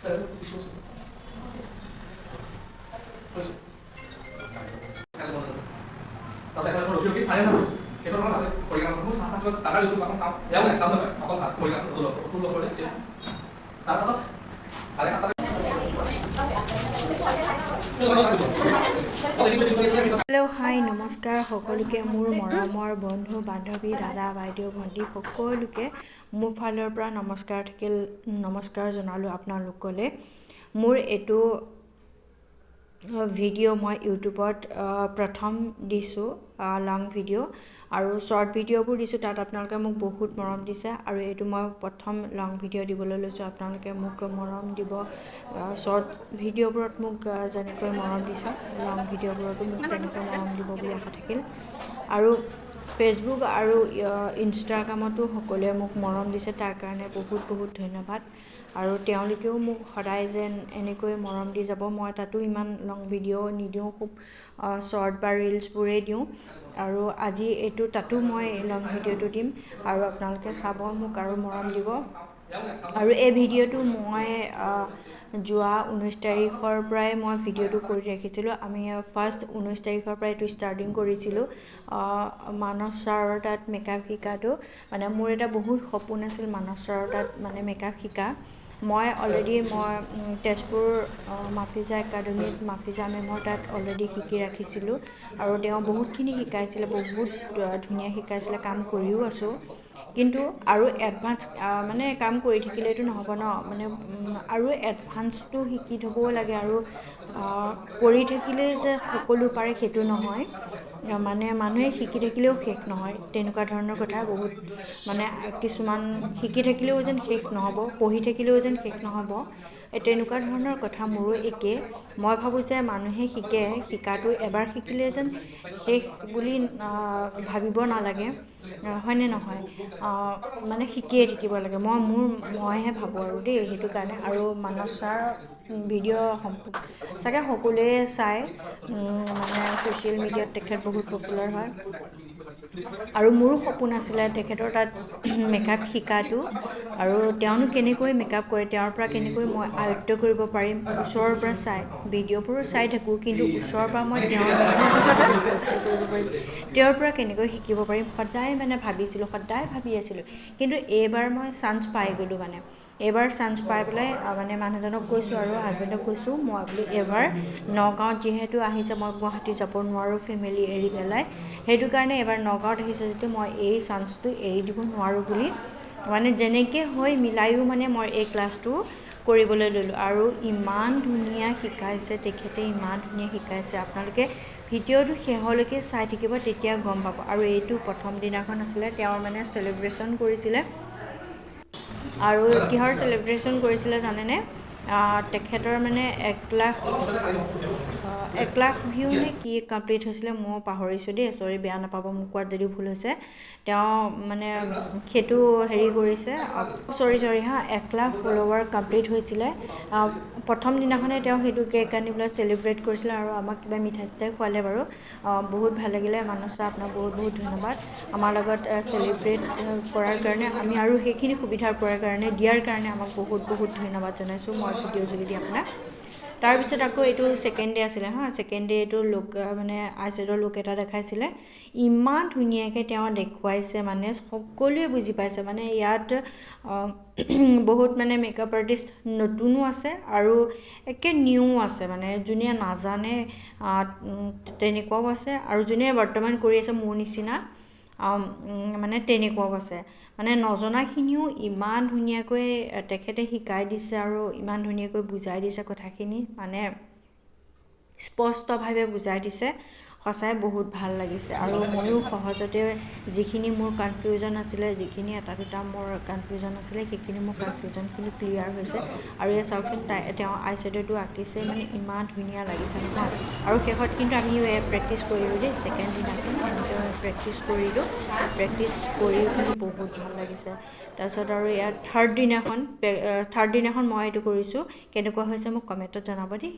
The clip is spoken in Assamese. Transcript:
হেল্ল' হাই নমস্কাৰ সকলোকে মোৰ মৰমৰ বন্ধু বান্ধৱী দাদা বাইদেউ ভণ্টি সকলোকে মোৰ ফালৰ পৰা নমস্কাৰ জনালোঁ আপোনালোকলৈ। মোৰ এইটো ভিডিঅ' মই ইউটিউবত প্ৰথম দিছোঁ, লং ভিডিঅ' আৰু শ্বৰ্ট ভিডিঅ'বোৰ দিছোঁ। তাত আপোনালোকে মোক বহুত মৰম দিছে আৰু এইটো মই প্ৰথম লং ভিডিঅ' দিবলৈ লৈছোঁ। আপোনালোকে মোক মৰম দিব, শ্বৰ্ট ভিডিঅ'বোৰত মোক যেনেকৈ মৰম দিছে লং ভিডিঅ'বোৰতো মোক তেনেকৈ মৰম দিব বুলি আশা থাকিল। আৰু ফেচবুক আৰু ইনষ্টাগ্ৰামতো সকলোৱে মোক মৰম দিছে, তাৰ কাৰণে বহুত বহুত ধন্যবাদ। আৰু তেওঁলোকেও মোক সদায় যেন এনেকৈ মৰম দি যাব। মই তাতো ইমান লং ভিডিঅ' নিদিওঁ, খুব শ্বৰ্ট বা ৰিলছবোৰেই দিওঁ। আৰু আজি এইটো তাতো মই লং ভিডিঅ'টো দিম আৰু আপোনালোকে চাব মোক আৰু মৰম দিব। আৰু এই ভিডিঅ'টো মই যোৱা 19 তাৰিখৰ পৰাই মই ভিডিঅ'টো কৰি ৰাখিছিলোঁ। আমি ফাৰ্ষ্ট 19 তাৰিখৰ পৰা এইটো ষ্টাৰ্টিং কৰিছিলোঁ, মানস ছাৰৰ তাত মেকআপ শিকাটো। মানে মোৰ এটা বহুত সপোন আছিল মানস ছাৰৰ তাত মানে মেকআপ শিকা। মই তেজপুৰ মাফিজা একাডেমীত মাফিজা মেমৰ তাত অলৰেডি শিকি ৰাখিছিলোঁ আৰু তেওঁ বহুতখিনি শিকাইছিলে, বহুত ধুনীয়া শিকাইছিলে, কাম কৰিও আছোঁ। কিন্তু আৰু এডভান্স মানে কাম কৰি থাকিলেতো নহ'ব ন, মানে আৰু এডভান্সটো শিকি থ'বও লাগে। আৰু কৰি থাকিলেই যে সকলো পাৰে সেইটো নহয়, মানে মানুহে শিকি থাকিলেও শেষ নহয়, তেনেকুৱা ধৰণৰ কথা। বহুত মানে কিছুমান শিকি থাকিলেও যেন শেষ নহ'ব, পঢ়ি থাকিলেও যেন শেষ নহ'ব, তেনেকুৱা ধৰণৰ কথা মোৰো একে। মই ভাবোঁ যে মানুহে শিকাটো এবাৰ শিকিলে যেন শেষ বুলি ভাবিব নালাগে, হয়নে নহয়? মানে শিকিয়ে থাকিব লাগে, মইহে ভাবোঁ আৰু দেই, সেইটো কাৰণে। আৰু মানস ছাৰ ভিডিঅ' চাগে সকলোৱে চায়, মানে ছ'চিয়েল মিডিয়াত তেখেত বহুত পপুলাৰ হয়। আৰু মোৰো সপোন আছিলে তেখেতৰ তাত মেকআপ শিকাটো, আৰু তেওঁনো কেনেকৈ মেকআপ কৰে, তেওঁৰ পৰা কেনেকৈ মই আয়ত্ব কৰিব পাৰিম। ওচৰৰ পৰা ভিডিঅ'বোৰো চাই থাকোঁ, কিন্তু ওচৰৰ পৰা মই তেওঁৰ আয়ত্ব কৰিব পাৰিম, তেওঁৰ পৰা কেনেকৈ শিকিব পাৰিম, সদায় ভাবি আছিলোঁ। কিন্তু এইবাৰ মই চান্স পাই গ'লোঁ। এইবাৰ চান্স পাই পেলাই মানে মানুহজনক কৈছোঁ আৰু হাজবেণ্ডক কৈছোঁ, মই বোলো এইবাৰ নগাঁৱত যিহেতু আহিছে, মই গুৱাহাটী যাব নোৱাৰোঁ ফেমিলি এৰি পেলাই, সেইটো কাৰণে এইবাৰ নগাঁৱত আহিছে যেতিয়া মই এই চান্সটো এৰি দিব নোৱাৰোঁ বুলি মানে যেনেকৈ হৈ মিলায়ো মানে মই এই ক্লাছটো কৰিবলৈ ল'লোঁ। আৰু ইমান ধুনীয়া শিকাইছে তেখেতে, ইমান ধুনীয়া শিকাইছে। আপোনালোকে ভিডিঅ'টো শেষলৈকে চাই থাকিব, তেতিয়া গম পাব। আৰু এইটো প্ৰথম দিনাখন আছিলে, তেওঁৰ মানে চেলিব্ৰেশ্যন কৰিছিলে। আৰু কিহৰ চেলিব্ৰেশ্যন কৰিছিলে জানেনে? তেখেতৰ মানে 1 লাখ ভিউ নে কি কমপ্লিট হৈছিলে, মই পাহৰিছোঁ দেই, চৰি বেয়া নাপাব মোক কোৱাত যদি ভুল হৈছে। তেওঁ মানে সেইটো হেৰি কৰিছে, 1 লাখ ফলোৱাৰ কমপ্লিট হৈছিলে। প্ৰথম দিনাখনে তেওঁ সেইটো কেক আনি পেলাই চেলিব্ৰেট কৰিছিলে আৰু আমাক কিবা মিঠাই চিঠাই খোৱালে বাৰু। বহুত ভাল লাগিলে। মানস ছাৰ, আপোনাক বহুত বহুত ধন্যবাদ আমাৰ লগত চেলিব্ৰেট কৰাৰ কাৰণে, আমি আৰু সেইখিনি সুবিধা দিয়াৰ কাৰণে আমাক বহুত বহুত ধন্যবাদ জনাইছোঁ মই ভিডিঅ'ৰ যোগেদি আপোনাক। তাৰপিছত আকৌ এইটো ছেকেণ্ড ডে আছিলে ছেকেণ্ড ডে এইটো মানে আইছেডৰ লুক এটা দেখাইছিলে। ইমান ধুনীয়াকৈ তেওঁ দেখুৱাইছে, মানে সকলোৱে বুজি পাইছে। মানে ইয়াত বহুত মানে মেকআপ আৰ্টিষ্ট নতুনো আছে আৰু একে নিউ আছে, মানে যোনে নাজানে তেনেকুৱাও আছে, আৰু যোনে বৰ্তমান কৰি আছে মোৰ নিচিনা মানে তেনেকুৱাও আছে। মানে নজনাখিনিও ইমান ধুনীয়াকৈ তেখেতে শিকাই দিছে আৰু ইমান ধুনীয়াকৈ বুজাই দিছে কথাখিনি, মানে স্পষ্টভাৱে বুজাই দিছে। সঁচাই বহুত ভাল লাগিছে। আৰু ময়ো সহজতে যিখিনি মোৰ কনফিউজন আছিলে, যিখিনি এটা দুটা মোৰ কনফিউজন আছিলে, সেইখিনি মোৰ কনফিউজনখিনি ক্লিয়াৰ হৈছে। আৰু এই চাওকচোন, তেওঁ আইছেডোটো আঁকিছে, মানে ইমান ধুনীয়া লাগিছে নহয়। আৰু শেষত কিন্তু আমি প্ৰেক্টিচ কৰিলোঁ দেই, ছেকেণ্ড দিনাখন এনেকৈ প্ৰেক্টিচ কৰিলোঁ। প্ৰেক্টিচ কৰি কিন্তু বহুত ভাল লাগিছে। তাৰপিছত আৰু ইয়াত থাৰ্ড দিনাখন মই এইটো কৰিছোঁ, কেনেকুৱা হৈছে মোক কমেণ্টত জনাব দেই।